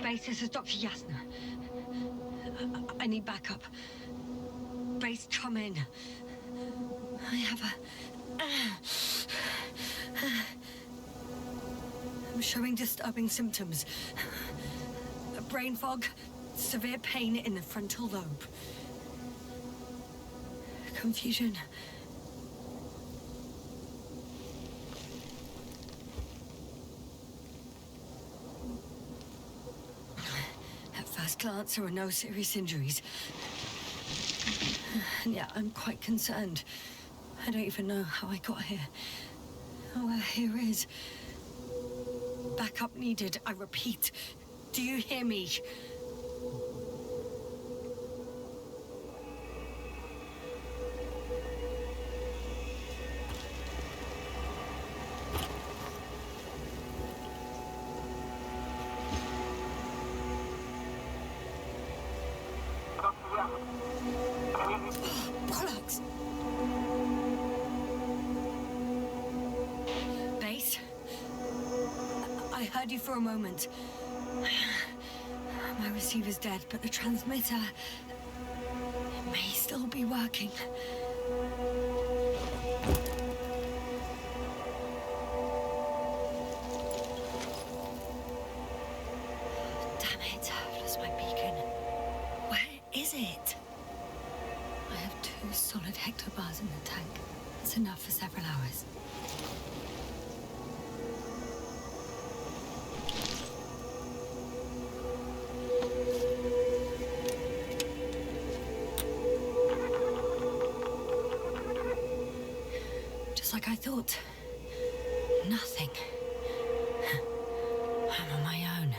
Base, this is Dr. Yasna. I need backup. Base, come in. I have I'm showing disturbing symptoms. Brain fog, severe pain in the frontal lobe. Confusion. At first glance, there are no serious injuries. And yet, I'm quite concerned. I don't even know how I got here. Oh, here is. Backup needed, I repeat. Do you hear me? Bollocks! Base? I heard you for a moment. My receiver's dead, but the transmitter may still be working. Damn it, I've lost my beacon. Where is it? I have 2 solid hectobars in the tank. That's enough for several hours. Like I thought. Nothing. I'm on my own.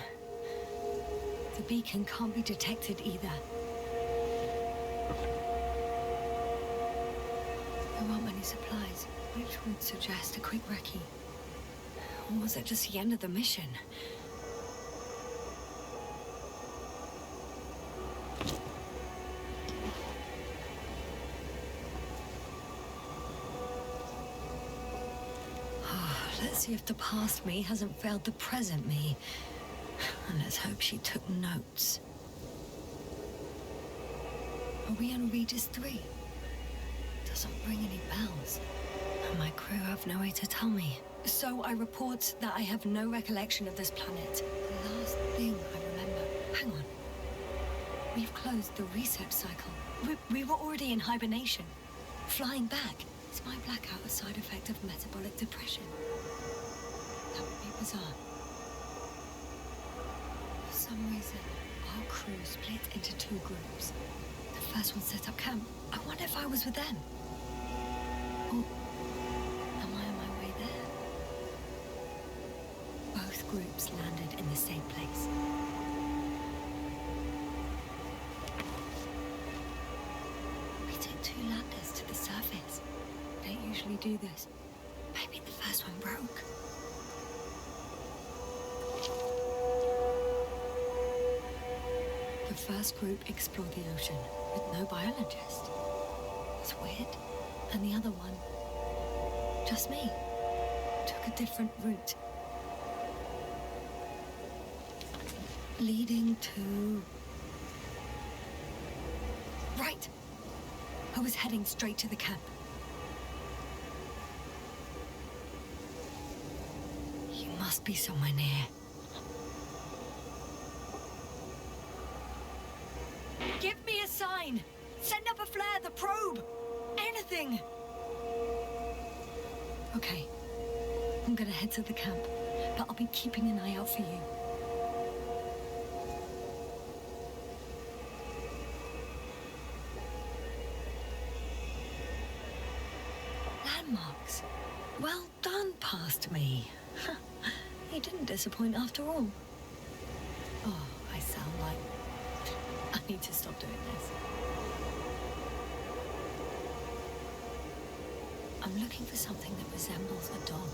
The beacon can't be detected either. There aren't many supplies, which would suggest a quick recce. Or was it just the end of the mission? Let's see if the past me hasn't failed the present me. And let's hope she took notes. Are we on Regis 3? Doesn't ring any bells. And my crew have no way to tell me. So I report that I have no recollection of this planet. The last thing I remember... Hang on. We've closed the research cycle. We were already in hibernation. Flying back. Is my blackout a side effect of metabolic depression? That would be bizarre. For some reason, our crew split into 2 groups. The first one set up camp. I wonder if I was with them. Or am I on my way there? Both groups landed in the same place. We took 2 landers to the surface. They don't usually do this. Maybe the first one broke. The first group explored the ocean with no biologist. It's weird. And the other one, just me, took a different route. Leading to... Right! I was heading straight to the camp. You must be somewhere near. Give me a sign! K9! Send up a flare, the probe! Anything! Okay. I'm gonna head to the camp, but I'll be keeping an eye out for you. Landmarks. Well done, past me. You didn't disappoint after all. Oh, I sound like... I need to stop doing this. I'm looking for something that resembles a dog.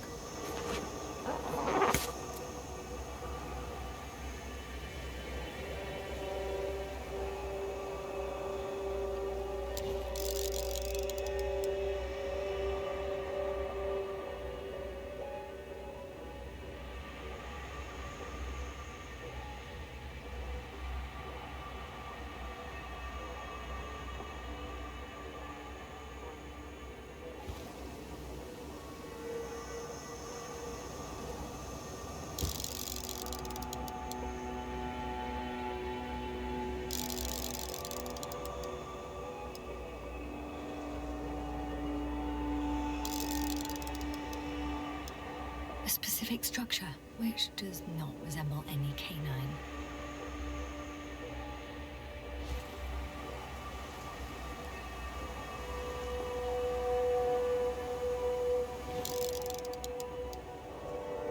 A specific structure, which does not resemble any canine.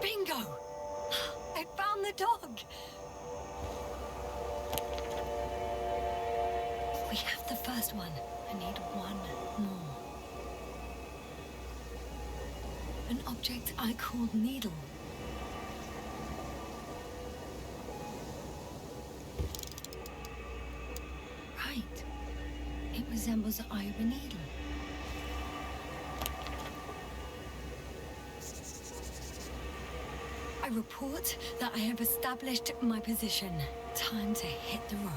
Bingo! I found the dog! We have the first one. I need one more. An object I called needle. Right. It resembles the eye of a needle. I report that I have established my position. Time to hit the road.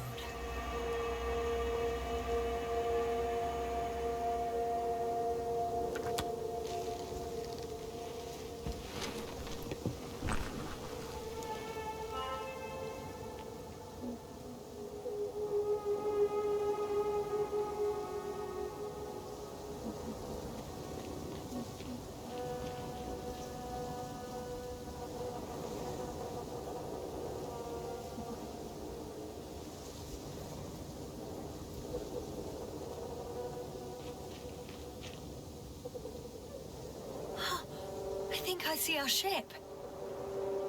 I see our ship.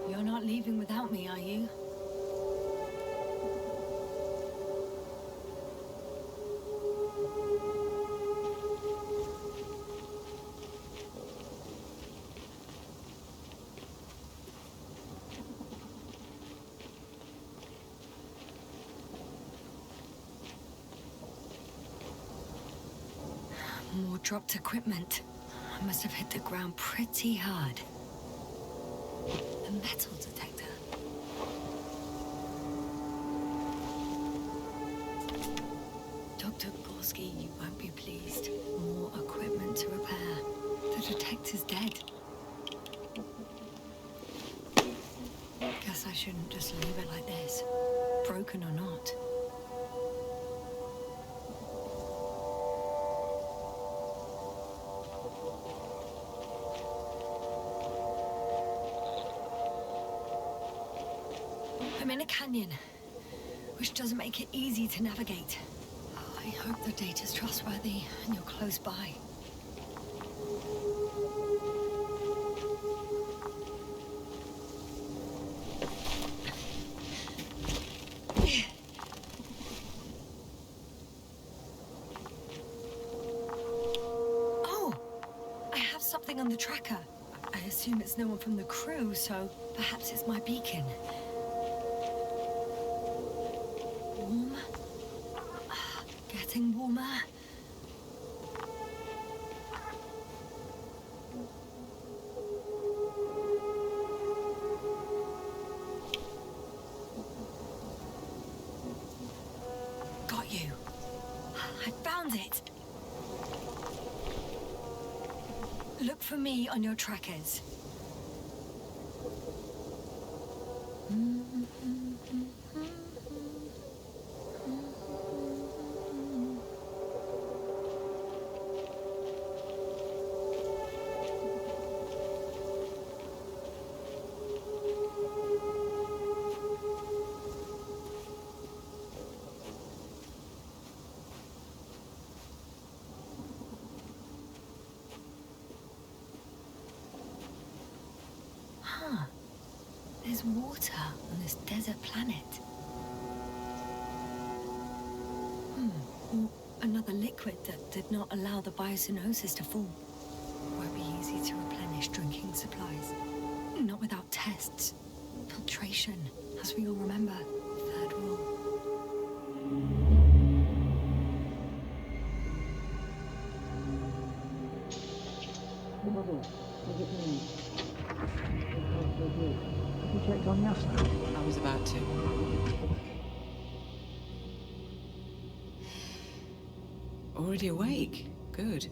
You're not leaving without me, are you? More dropped equipment. I must have hit the ground pretty hard. The metal detector. Dr. Gorski, you won't be pleased. More equipment to repair. The detector's dead. Guess I shouldn't just leave it like this. Broken or not. I'm in a canyon, which doesn't make it easy to navigate. I hope the data's trustworthy and you're close by. Oh! I have something on the tracker. I assume it's no one from the crew, so perhaps it's my beacon. Warm. Getting warmer. Got you. I found it. Look for me on your trackers. Ah, there's water on this desert planet. Or another liquid that did not allow the biocenosis to form. Won't be easy to replenish drinking supplies. Not without tests. Filtration, as we all remember. Third rule. Have you checked on Yasna? I was about to. Already awake? Good.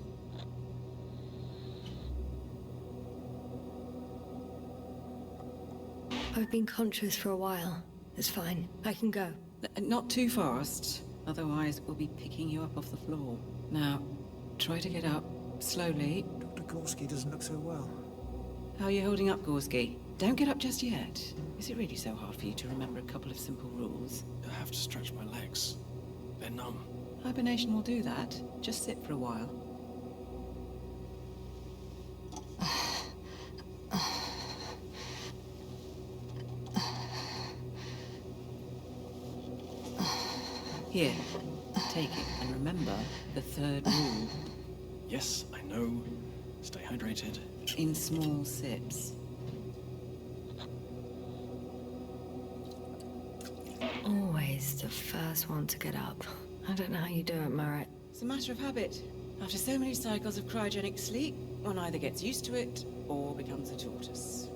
I've been conscious for a while. It's fine. I can go. Not too fast, otherwise we'll be picking you up off the floor. Now, try to get up slowly. Dr. Gorski doesn't look so well. How are you holding up, Gorski? Don't get up just yet. Is it really so hard for you to remember a couple of simple rules? I have to stretch my legs. They're numb. Hibernation will do that. Just sit for a while. Here, take it and remember the third rule. Yes, I know. Stay hydrated. In small sips. Always the first one to get up. I don't know how you do it, Merritt. It's a matter of habit. After so many cycles of cryogenic sleep, one either gets used to it or becomes a tortoise.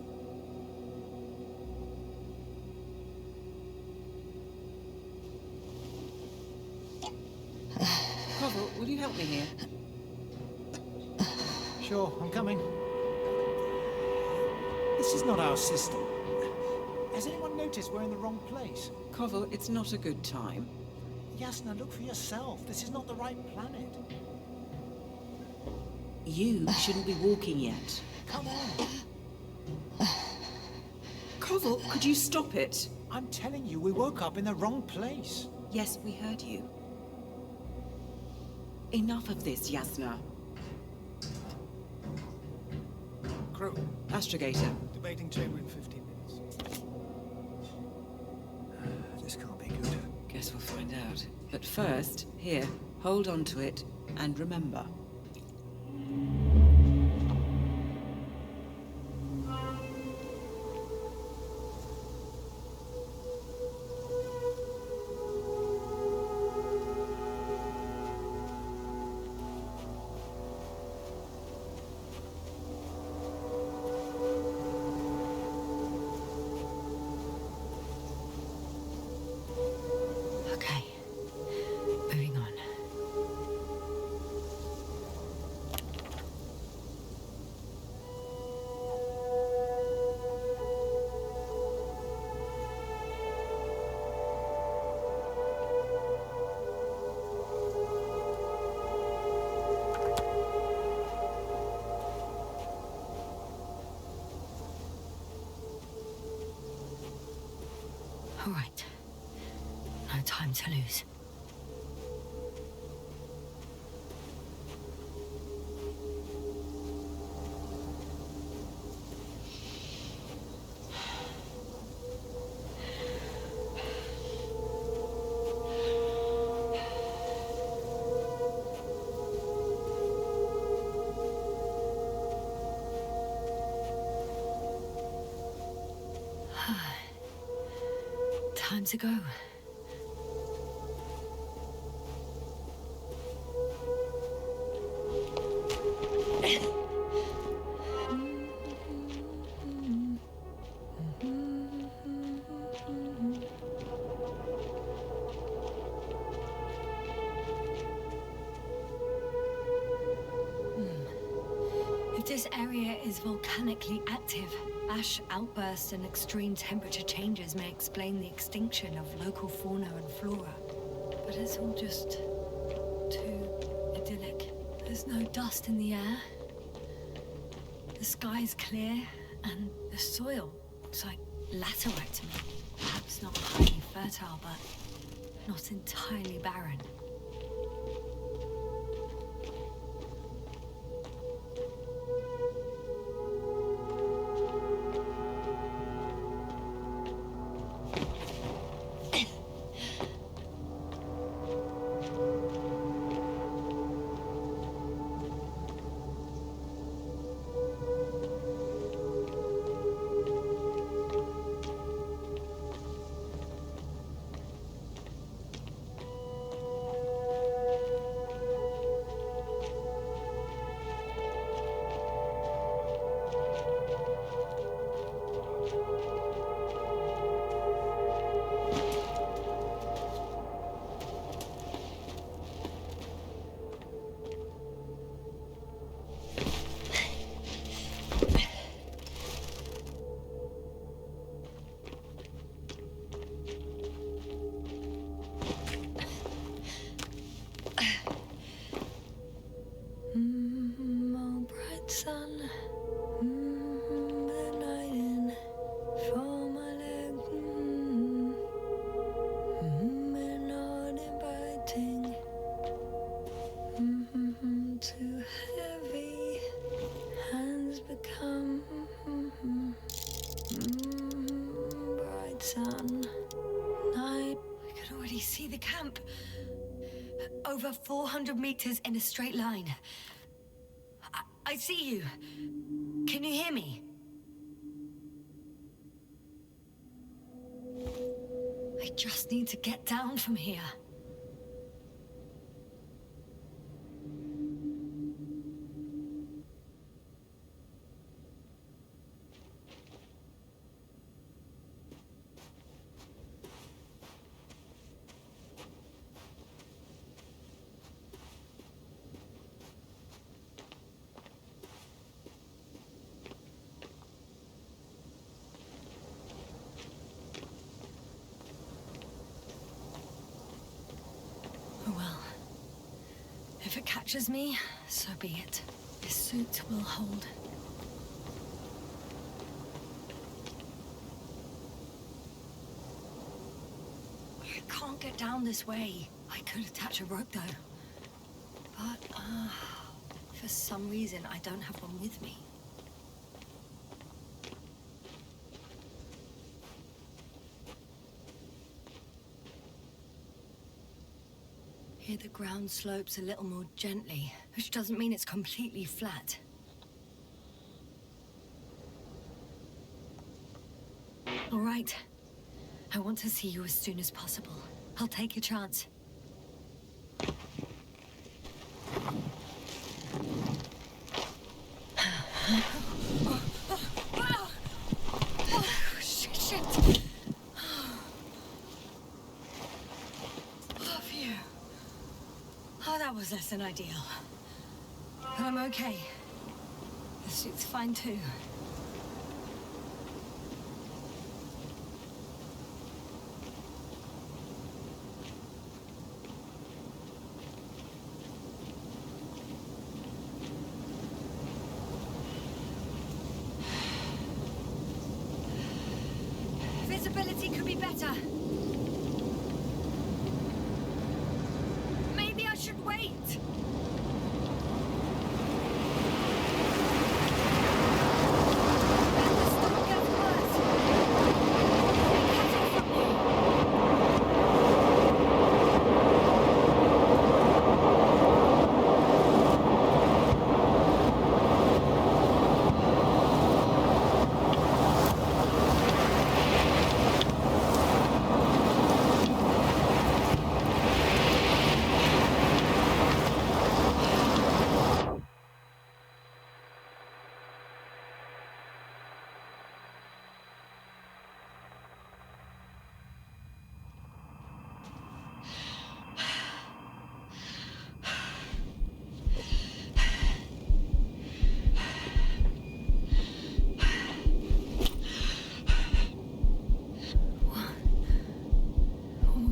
Koval, will you help me here? Sure, I'm coming. This is not our system. Has anyone noticed we're in the wrong place? Koval, it's not a good time. Yasna, look for yourself. This is not the right planet. You shouldn't be walking yet. Come on. Koval, could you stop it? I'm telling you, we woke up in the wrong place. Yes, we heard you. Enough of this, Yasna. Crew, Astrogator. debating chamber in 15 minutes. This can't be good. Guess we'll find out. But first, here, hold on to it and remember. Okay. Moving on. All right. No time to lose. Time to go. If this area is volcanically active, ash outbursts and extreme temperature changes may explain the extinction of local fauna and flora. But it's all just too idyllic. There's no dust in the air. The sky's clear, and the soil looks like laterite to me. Perhaps not highly fertile, but not entirely barren. Oh, bright sun, the night in for my leg. We're not inviting. Too heavy, hands become bright sun, night. I can already see the camp. Over 400 meters in a straight line. I see you. Can you hear me? I just need to get down from here. If it catches me, so be it. This suit will hold. I can't get down this way. I could attach a rope though. But, for some reason, I don't have one with me. Here the ground slopes a little more gently, which doesn't mean it's completely flat. All right. I want to see you as soon as possible. I'll take your chance. Shit. Oh, that was less than ideal. But I'm okay. The suit's fine too. Visibility could be better. Maybe I should wait.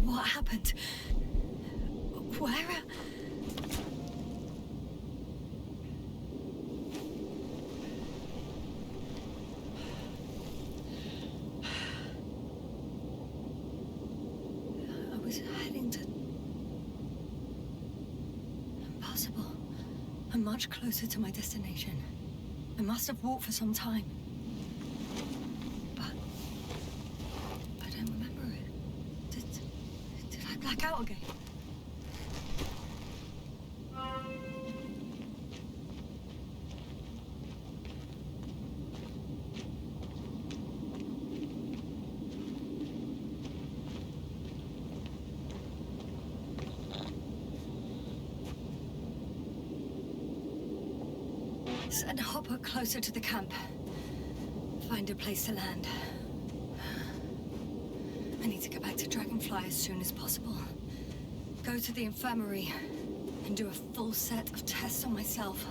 What happened? Where? I was heading to... Impossible. I'm much closer to my destination. I must have walked for some time. But I don't remember it. Did I black out again? Send a hopper closer to the camp. Find a place to land. I need to get back to Dragonfly as soon as possible. Go to the infirmary and do a full set of tests on myself.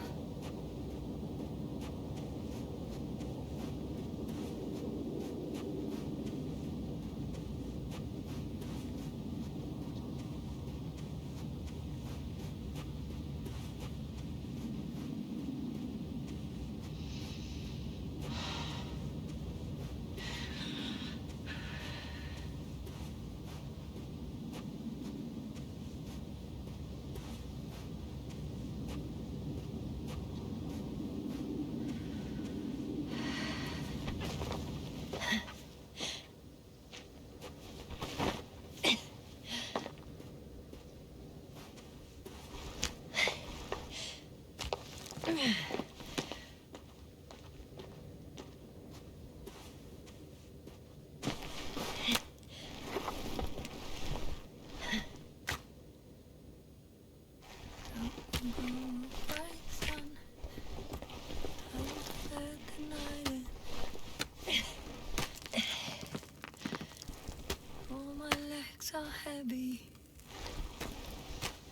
Heavy.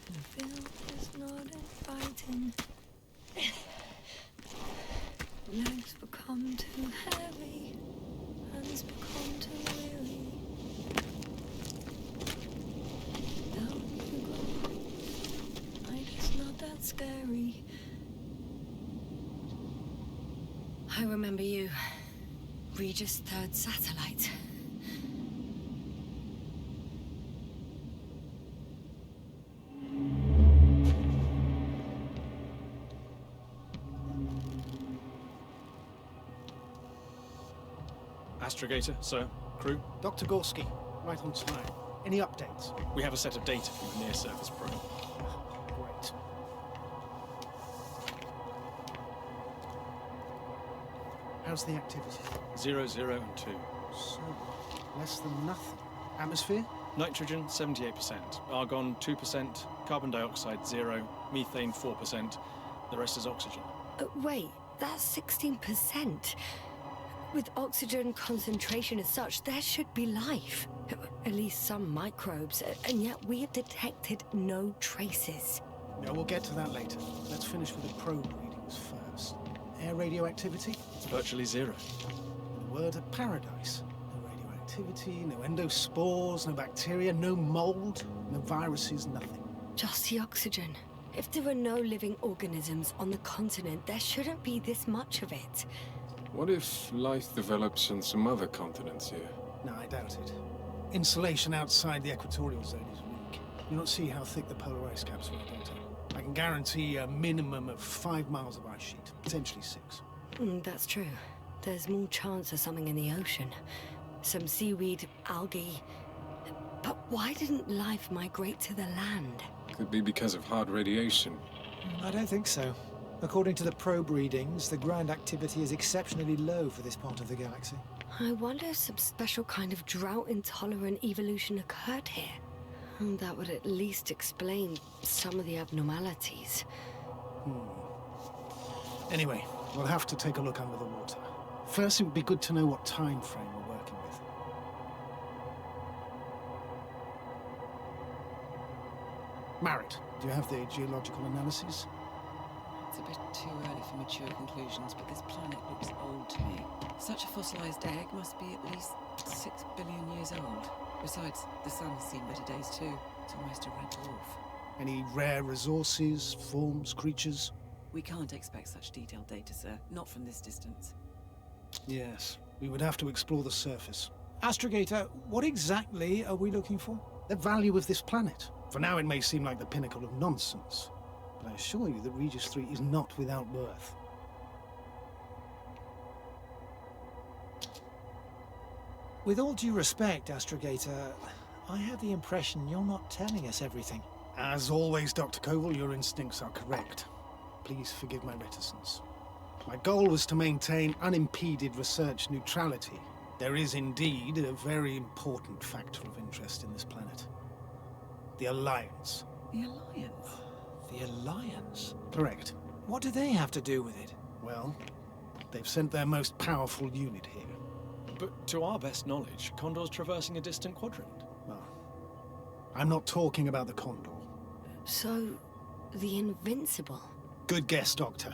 The field is not inviting. Legs become too heavy, hands become too weary. Down you go. Like it's not that scary. I remember you. Regis' third satellite. Astrogator, sir. Crew. Dr. Gorski, right on time. Any updates? We have a set of data from the near-surface probe. Great. How's the activity? 0, 0, and 2. So, less than nothing. Atmosphere? Nitrogen, 78%. Argon, 2%. Carbon dioxide, 0. Methane, 4%. The rest is oxygen. Wait, that's 16%. With oxygen concentration as such, there should be life. At least some microbes, and yet we have detected no traces. No, we'll get to that later. Let's finish with the probe readings first. Air radioactivity? It's virtually 0. The word of paradise. No radioactivity, no endospores, no bacteria, no mold, no viruses, nothing. Just the oxygen. If there are no living organisms on the continent, there shouldn't be this much of it. What if life develops on some other continents here? No, I doubt it. Insulation outside the equatorial zone is weak. You don't see how thick the polar ice caps were, don't I? I can guarantee a minimum of 5 miles of ice sheet, potentially 6. That's true. There's more chance of something in the ocean. Some seaweed, algae. But why didn't life migrate to the land? Could be because of hard radiation. I don't think so. According to the probe readings, the ground activity is exceptionally low for this part of the galaxy. I wonder if some special kind of drought-intolerant evolution occurred here. That would at least explain some of the abnormalities. Anyway, we'll have to take a look under the water. First, it would be good to know what time frame we're working with. Marit, do you have the geological analyses? It's a bit too early for mature conclusions, but this planet looks old to me. Such a fossilized egg must be at least 6 billion years old. Besides, the sun has seen better days too. It's almost a red dwarf. Any rare resources, forms, creatures? We can't expect such detailed data, sir. Not from this distance. Yes, we would have to explore the surface. Astrogator, what exactly are we looking for? The value of this planet. For now, it may seem like the pinnacle of nonsense, but I assure you that Regis 3 is not without worth. With all due respect, Astrogator, I have the impression you're not telling us everything. As always, Dr. Koval, your instincts are correct. Please forgive my reticence. My goal was to maintain unimpeded research neutrality. There is indeed a very important factor of interest in this planet. The Alliance. The Alliance? The Alliance? Correct. What do they have to do with it? Well, they've sent their most powerful unit here. But to our best knowledge, Condor's traversing a distant quadrant. Well, I'm not talking about the Condor. So, the Invincible. Good guess, Doctor.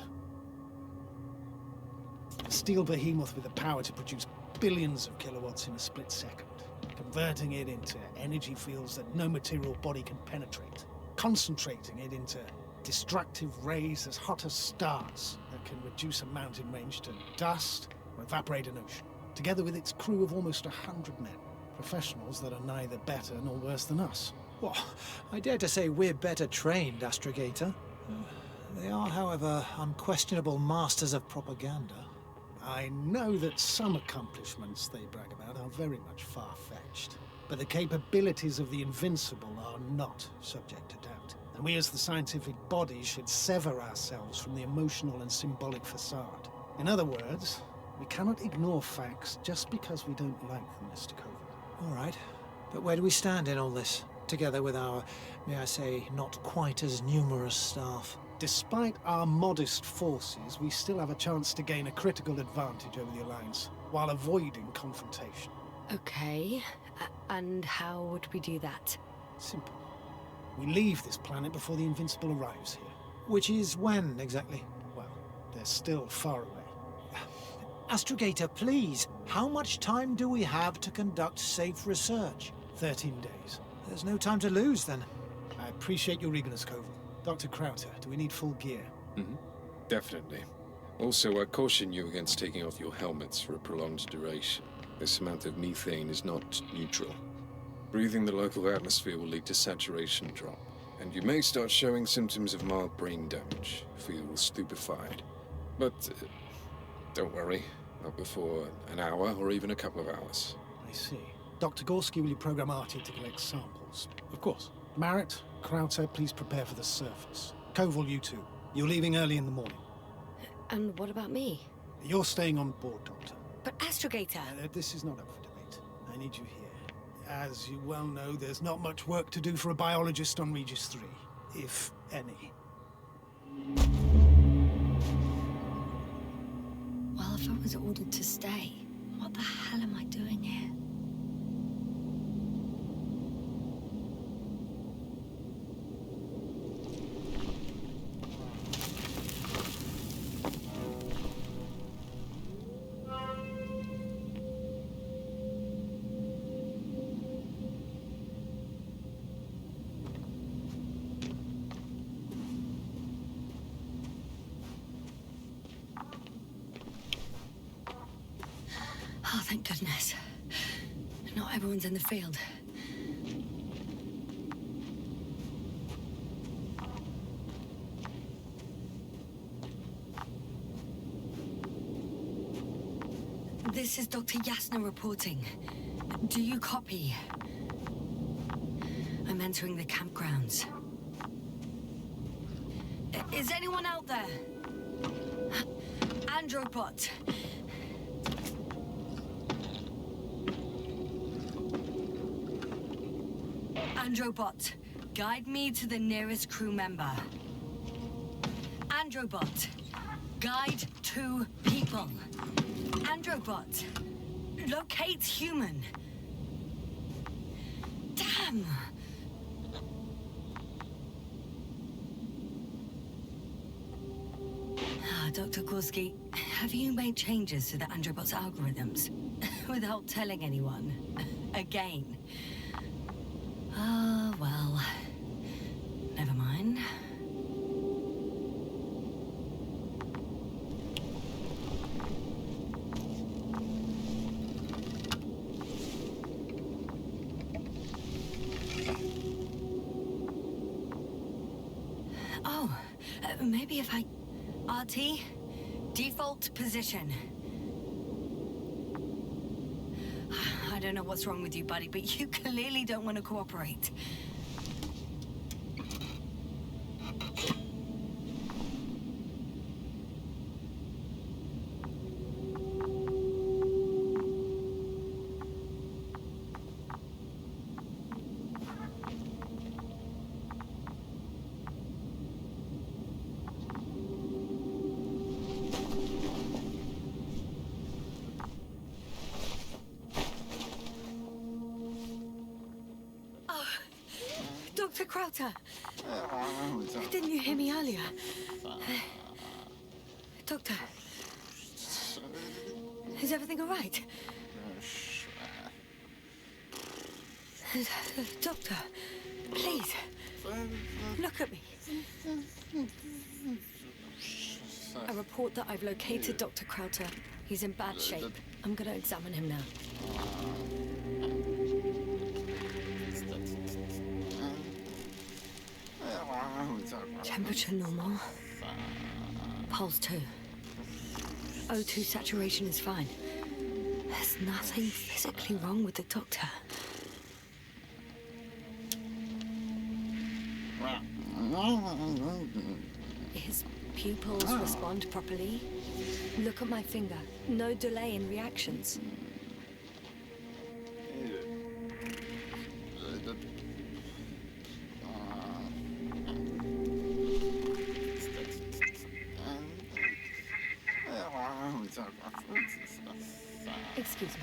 A steel behemoth with the power to produce billions of kilowatts in a split second, converting it into energy fields that no material body can penetrate, concentrating it into destructive rays as hot as stars that can reduce a mountain range to dust or evaporate an ocean, together with its crew of almost 100 men, professionals that are neither better nor worse than us. Well, I dare to say we're better trained, Astrogator. They are, however, unquestionable masters of propaganda. I know that some accomplishments they brag about are very much far-fetched, but the capabilities of the Invincible are not subject to doubt. And we as the scientific body should sever ourselves from the emotional and symbolic facade. In other words, we cannot ignore facts just because we don't like them, Mr. Koval. All right. But where do we stand in all this? Together with our, may I say, not quite as numerous staff. Despite our modest forces, we still have a chance to gain a critical advantage over the Alliance, while avoiding confrontation. Okay. And how would we do that? Simple. We leave this planet before the Invincible arrives here. Which is when, exactly? Well, they're still far away. Astrogator, please, how much time do we have to conduct safe research? 13 days. There's no time to lose, then. I appreciate your eagerness, Koval. Dr. Krauter, do we need full gear? Definitely. Also, I caution you against taking off your helmets for a prolonged duration. This amount of methane is not neutral. Breathing the local atmosphere will lead to saturation drop, and you may start showing symptoms of mild brain damage, feel stupefied. But don't worry, not before an hour or even a couple of hours. I see. Dr. Gorski, will you program Artie to collect samples? Of course. Marrett, Krauter, please prepare for the surface. Koval, you too. You're leaving early in the morning. And what about me? You're staying on board, Doctor. But Astrogator... This is not up for debate. I need you here. As you well know, there's not much work to do for a biologist on Regis 3, if any. Well, if I was ordered to stay, what the hell am I doing here? Oh, thank goodness. Not everyone's in the field. This is Dr. Yasna reporting. Do you copy? I'm entering the campgrounds. Is anyone out there? Androbot. Androbot, guide me to the nearest crew member. Androbot, guide 2 people. Androbot, locate human. Damn! Dr. Gorski, have you made changes to the Androbot's algorithms? Without telling anyone? Again? Well, never mind. Oh, maybe if I... RT, default position. I don't know what's wrong with you, buddy, but you clearly don't want to cooperate. Dr. Krauter! Didn't you hear me earlier? Doctor? Is everything all right? Doctor, please, look at me. I report that I've located Dr. Krauter. He's in bad shape. I'm gonna examine him now. Temperature normal. Pulse 2. O2 saturation is fine. There's nothing physically wrong with the doctor. His pupils respond properly. Look at my finger. No delay in reactions. Excuse me.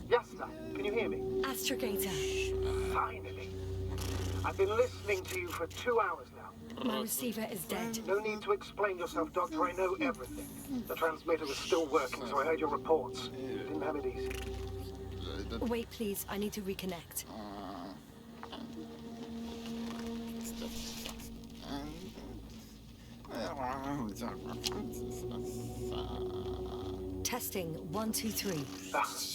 Yes, sir. Can you hear me? Astrogator. Finally. I've been listening to you for 2 hours now. My receiver is dead. No need to explain yourself, Doctor. I know everything. The transmitter was still working, so I heard your reports. Didn't have it easy. Wait, please. I need to reconnect. Testing 1, 2, 3.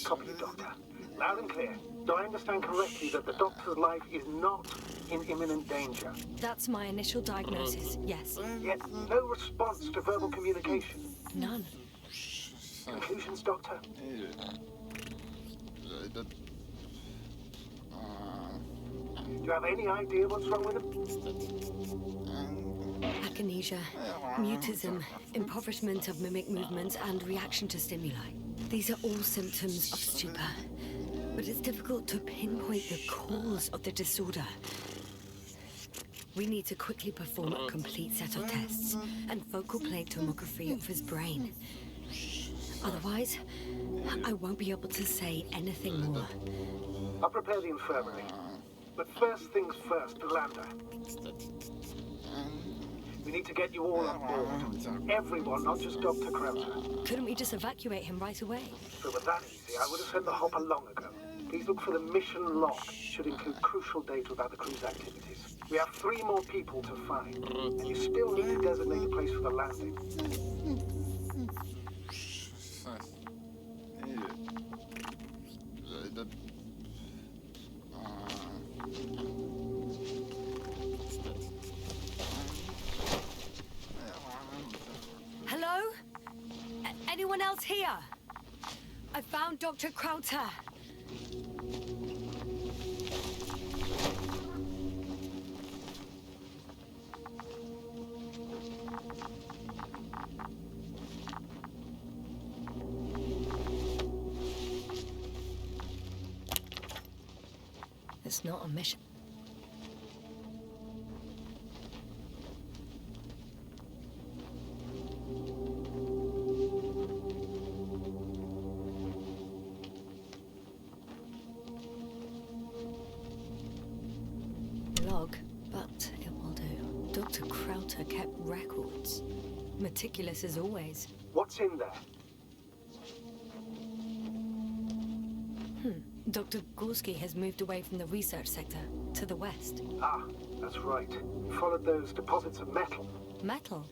Copy you, Doctor. Loud and clear. Do I understand correctly that the Doctor's life is not in imminent danger? That's my initial diagnosis, yes. Yet no response to verbal communication. None. Conclusions, Doctor? Do you have any idea what's wrong with him? Akinesia, mutism, impoverishment of mimic movements, and reaction to stimuli. These are all symptoms of stupor. But it's difficult to pinpoint the cause of the disorder. We need to quickly perform a complete set of tests and focal plane tomography of his brain. Otherwise, I won't be able to say anything more. I'll prepare the infirmary. But first things first, the lander. We need to get you all on board. Everyone, not just Dr. Krauser. Couldn't we just evacuate him right away? If it were that easy, I would have sent the hopper long ago. Please look for the mission log. Should include crucial data about the crew's activities. We have 3 more people to find. And you still need to designate a place for the landing. Hello? Anyone else here? I found Dr. Krauter. It's not a mission. Log, but it will do. Dr. Krauter kept records. Meticulous as always. What's in there? Dr. Gorski has moved away from the research sector to the west. Ah, that's right. You followed those deposits of metal. Metal?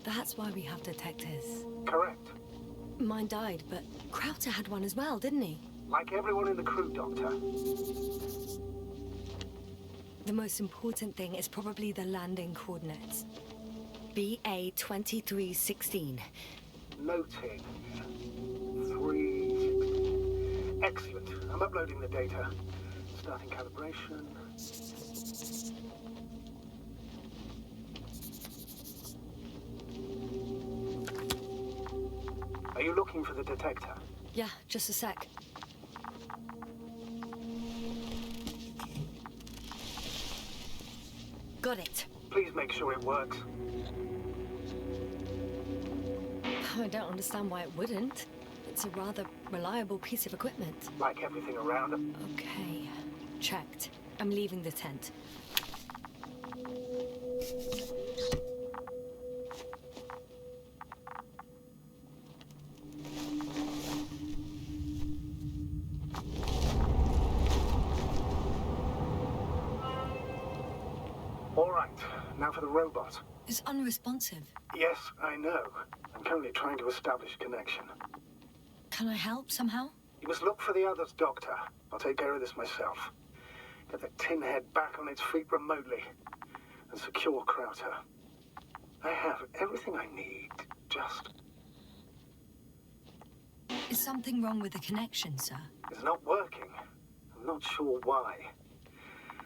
That's why we have detectors. Correct. Mine died, but Krauter had one as well, didn't he? Like everyone in the crew, Doctor. The most important thing is probably the landing coordinates. BA 2316. Noting. 3. Excellent. I'm uploading the data. Starting calibration. Are you looking for the detector? Yeah, just a sec. Got it. Please make sure it works. I don't understand why it wouldn't. It's a rather reliable piece of equipment. Like everything around him. Okay, checked. I'm leaving the tent. All right, now for the robot. It's unresponsive. Yes, I know. I'm currently trying to establish a connection. Can I help somehow? You must look for the others, Doctor. I'll take care of this myself. Get the tin head back on its feet remotely. And secure Krauter. I have everything I need. Just... Is something wrong with the connection, sir? It's not working. I'm not sure why.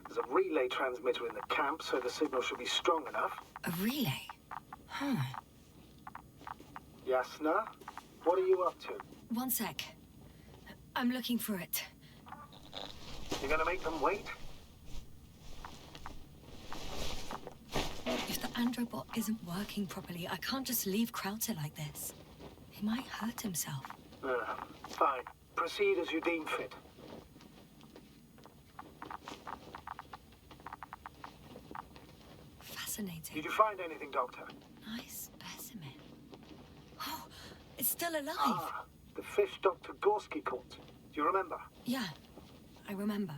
There's a relay transmitter in the camp, so the signal should be strong enough. A relay? Huh. Yasna, what are you up to? One sec. I'm looking for it. You're gonna make them wait? If the androbot isn't working properly, I can't just leave Krauter like this. He might hurt himself. Fine. Proceed as you deem fit. Fascinating. Did you find anything, Doctor? Nice specimen. Oh, it's still alive. Ah, the fish Dr. Gorski caught. Do you remember? Yeah, I remember.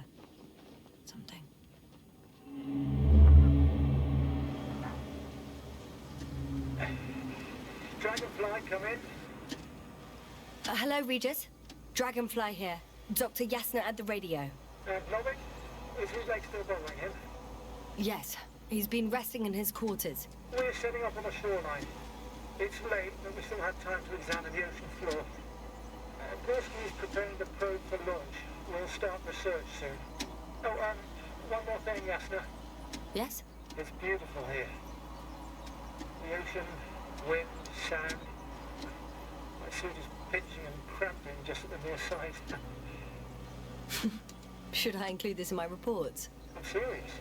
Something. Dragonfly, come in. Hello, Regis. Dragonfly here. Dr. Yasna at the radio. Novik? Is his leg still bothering him? Yes, he's been resting in his quarters. We're setting up on the shoreline. It's late, but we still have time to examine the ocean floor. Gorski is preparing the probe for launch. We'll start research soon. Oh, one more thing, Yasna. Yes? It's beautiful here. The ocean, wind, sand. My suit is pitching and cramping just at the near side. Should I include this in my reports? I'm serious.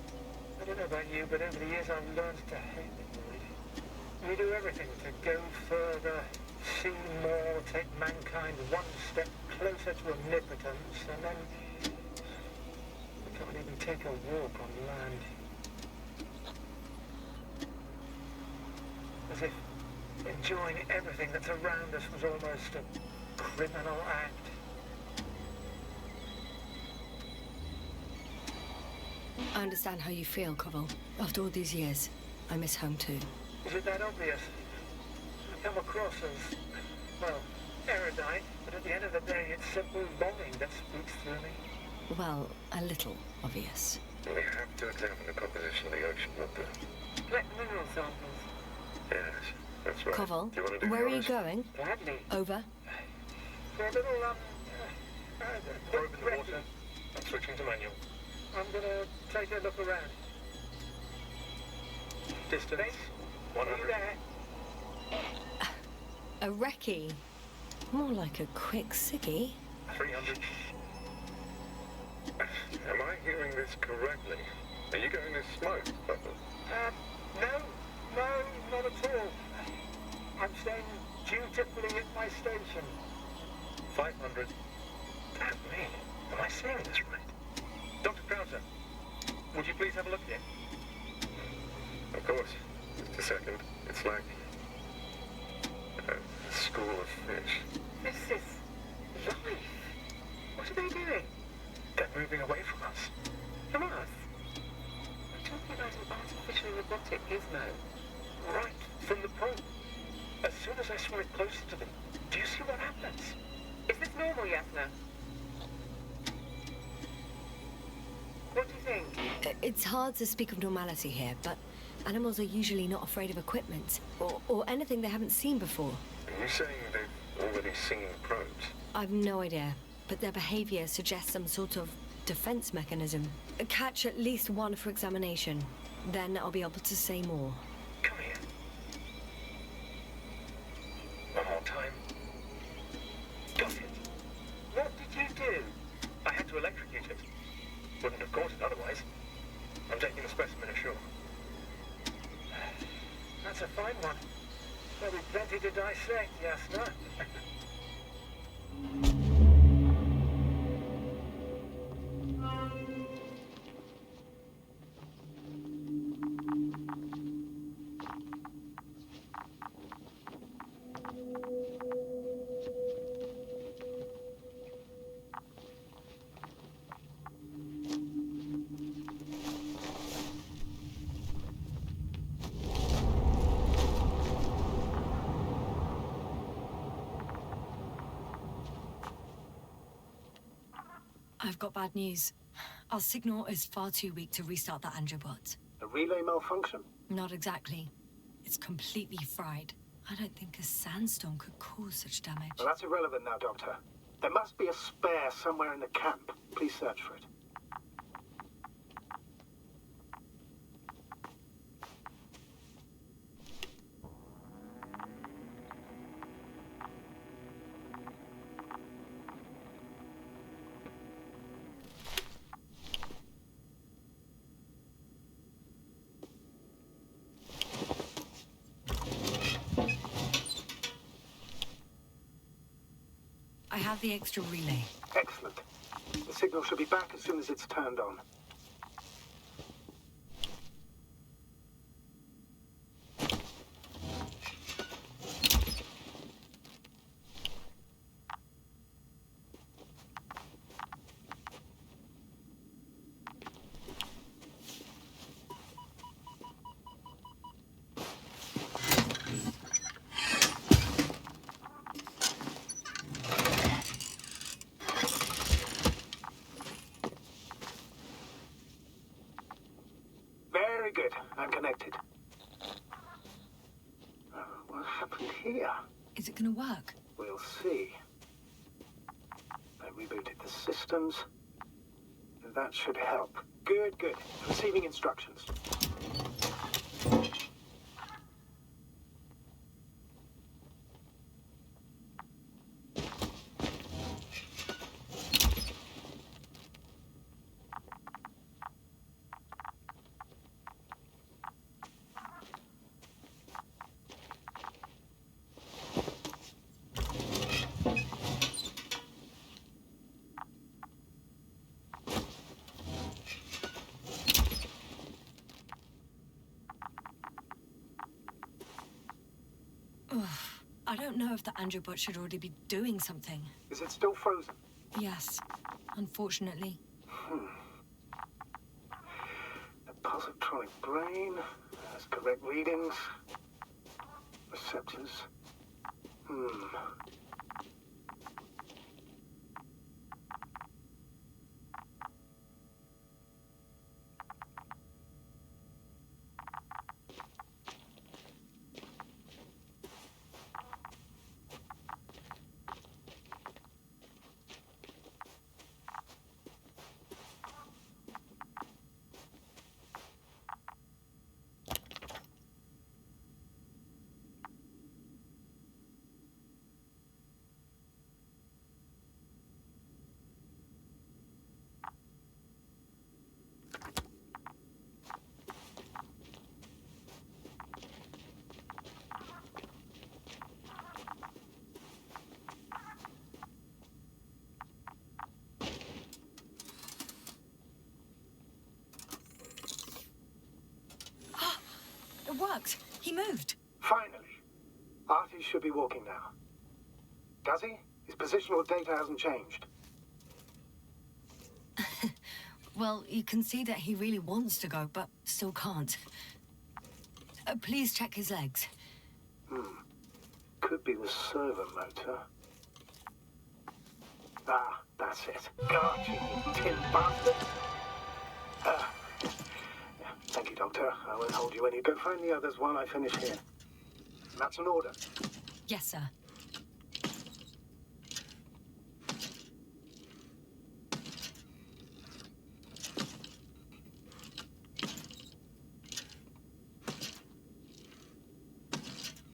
I don't know about you, but over the years I've learned to hate the void. We do everything to go further, see more, take mankind one step closer to omnipotence, and then we can't even take a walk on land. As if enjoying everything that's around us was almost a criminal act. I understand how you feel, Koval. After all these years, I miss home too. Is it that obvious? I come across as, well, erudite, but at the end of the day, it's simple longing that speaks through me. Well, a little obvious. We have to examine the composition of the ocean with the... Collect mineral samples. Yes, that's right. Koval, Do you want to do where are you yours? going? Gladly. Over. For a little, Probe in the water. I'm switching to manual. I'm gonna take a look around. Distance? 100. There. A recce. More like a quick ciggy. 300. Am I hearing this correctly? Are you going to smoke, Papa? No, not at all. I'm staying dutifully at my station. 500. Damn me. Am I seeing this right? Dr. Krauser, would you please have a look at it? Of course. Just a second. It's like a school of fish. This is life. What are they doing? They're moving away from us. From us? I'm talking about an artificial robotic gizmo. Right, from the probe. As soon as I swim it closer to them, do you see what happens? Is this normal, Yasna? What do you think? It's hard to speak of normality here, but animals are usually not afraid of equipment or anything they haven't seen before. Are you saying they've already seen the probes? I've no idea, but their behavior suggests some sort of defense mechanism. Catch at least one for examination. Then I'll be able to say more. Come here. One more time. Got it. What did you do? I had to electrocute it. Wouldn't have caught it otherwise. I'm taking the specimen ashore. That's a fine one. There'll be plenty to dissect, Yasna. I've got bad news. Our signal is far too weak to restart that androbot. A relay malfunction? Not exactly. It's completely fried. I don't think a sandstorm could cause such damage. Well, that's irrelevant now, Doctor. There must be a spare somewhere in the camp. Please search for it. have the extra relay. Excellent. The signal should be back as soon as it's turned on. Very good. I'm connected. What happened here? Is it gonna work? We'll see. I rebooted the systems. That should help. Good, good. Receiving instructions. I don't know if the Androbot should already be doing something. Is it still frozen? Yes, unfortunately. The positronic brain has correct readings. Receptors. It worked. He moved. Finally. Artie should be walking now. Does he? His positional data hasn't changed. Well, you can see that he really wants to go, but still can't. Please check his legs. Could be the servo motor. Ah, that's it. Gotcha, you tin bastard. Thank you, Doctor. I won't hold you any. Go find the others while I finish here. That's an order. Yes, sir.